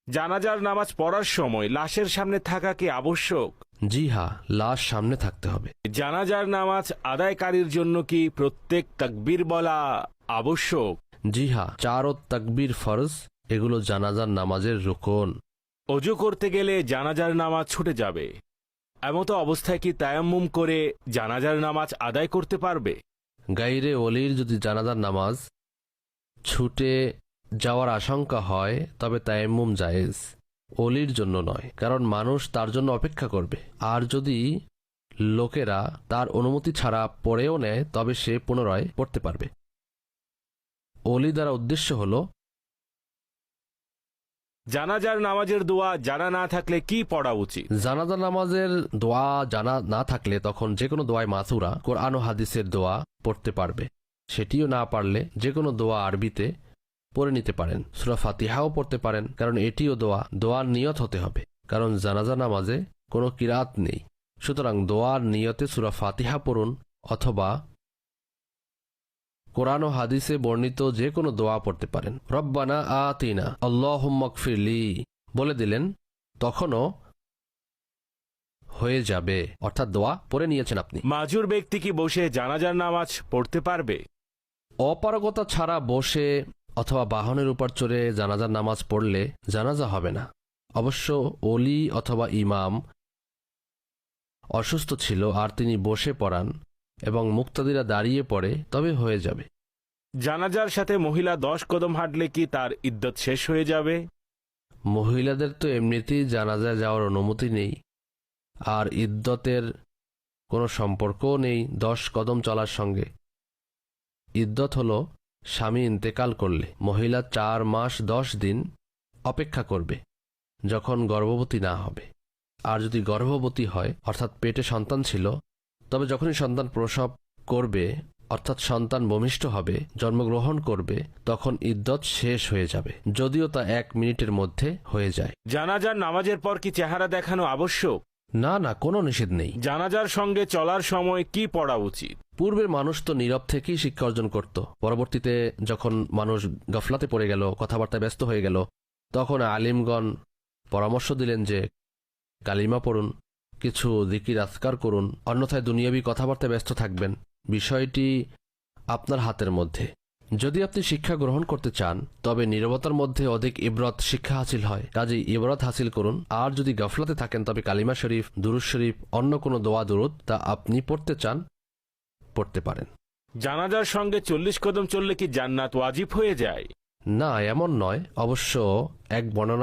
জানাজার নামাজ পড়ার সময় লাশের সামনে থাকা কি আবশ্যক? জি হ্যাঁ, লাশ সামনে থাকতে হবে। জানাজার নামাজ আদায়কারীর জন্য কি প্রত্যেক তাকবীর বলা আবশ্যক? জি হ্যাঁ, 4 ও তাকবীর ফরজ, এগুলো জানাজার নামাজের রুকন। অজু করতে গেলে জানাজার নামাজ ছুটে যাবে, এমতো অবস্থায় কি তায়াম্মুম করে জানাজার নামাজ আদায় করতে পারবে? গাইরে ওলির যদি জানাজার নামাজ ছুটে যাওয়ার আশঙ্কা হয় তবে তায়াম্মুম জায়েজ, ওলির জন্য নয়, কারণ মানুষ তার জন্য অপেক্ষা করবে। আর যদি লোকেরা তার অনুমতি ছাড়া পড়েও নেয় তবে সে পুনরায় পড়তে পারবে। ওলি দ্বারা উদ্দেশ্য হল জানাজার নামাজের দোয়া জানা না থাকলে কি পড়া উচিত? জানাজার নামাজের দোয়া জানা না থাকলে তখন যে কোনো দোয়ায় মাসুরা, কোরআন ও হাদিসের দোয়া পড়তে পারবে। সেটিও না পারলে যে কোনো দোয়া আরবিতে পড়ে নিতে পারেন। সূরা ফাতিহাও পড়তে পারেন, কারণ এটিও দোয়ার নিয়ত হতে হবে, কারণ জানাজা নামাজে কোনো কিরাত নেই। সুতরাং দোয়ার নিয়তে সূরা ফাতিহা পড়ুন, অথবা কোরআন ও হাদিসে বর্ণিত যে কোনো দোয়া পড়তে পারেন। রব্বানা আতিনা আল্লাহুম্মা গফিরলি বলে দিলেন, তখনও হয়ে যাবে, অর্থাৎ দোয়া পড়ে নিয়েছেন আপনি। মাজুর ব্যক্তি কি বসে জানাজার নামাজ পড়তে পারবে? অপারগতা ছাড়া বসে অথবা বাহনের উপর চড়ে জানাজার নামাজ পড়লে জানাজা হবে না। অবশ্য ওলি অথবা ইমাম অসুস্থ ছিল আর তিনি বসে পড়ান এবং মুক্তাদিরা দাঁড়িয়ে পড়ে, তবে হয়ে যাবে। জানাজার সাথে মহিলা 10 কদম হাঁটলে কি তার ইদ্যত শেষ হয়ে যাবে? মহিলাদের তো এমনিতেই জানাজায় যাওয়ার অনুমতি নেই, আর ইদ্যতের কোনো সম্পর্কও নেই 10 কদম চলার সঙ্গে। ইদ্যত হল স্বামী ইন্তেকাল করলে মহিলা 4 মাস 10 দিন অপেক্ষা করবে, যখন গর্ভবতী না হবে। আর যদি গর্ভবতী হয়, অর্থাৎ পেটে সন্তান ছিল, তবে যখনই সন্তান প্রসব করবে, অর্থাৎ সন্তান ভূমিষ্ঠ হবে, জন্মগ্রহণ করবে, তখন ইদ্যত শেষ হয়ে যাবে, যদিও তা 1 মিনিটের মধ্যে হয়ে যায়। জানাজার নামাজের পর কি চেহারা দেখানো আবশ্যক? না না, কোনো নিষেধ নেই। জানাজার সঙ্গে চলার সময় কি পড়া উচিত? পূর্বের মানুষ তো নীরব থেকেই শিক্ষা অর্জন করত। পরবর্তীতে যখন মানুষ গফলাতে পড়ে গেল, কথাবার্তায় ব্যস্ত হয়ে গেল, তখন আলিমগণ পরামর্শ দিলেন যে কালিমা পড়ুন, কিছু জিকির আজকার করুন, অন্যথায় দুনিয়াবি কথাবার্তায় ব্যস্ত থাকবেন। বিষয়টি আপনার হাতের মধ্যে। যদি আপনি শিক্ষা গ্রহণ করতে চান, তবে নীরবতার মধ্যে অধিক ইবরত শিক্ষা হাসিল হয়, কাজেই ইবরত হাসিল করুন। আর যদি গফলাতে থাকেন, তবে কালিমা শরীফ, দুরূদ শরীফ, অন্য কোনো দোয়া দুরূদ তা আপনি পড়তে চান পড়তে পারেন। জানাজার সঙ্গে 40 কদম চললে কি জান্নাত ওয়াজিব হয়ে যায়? না, এমন নয়। অবশ্য এক বর্ণনায়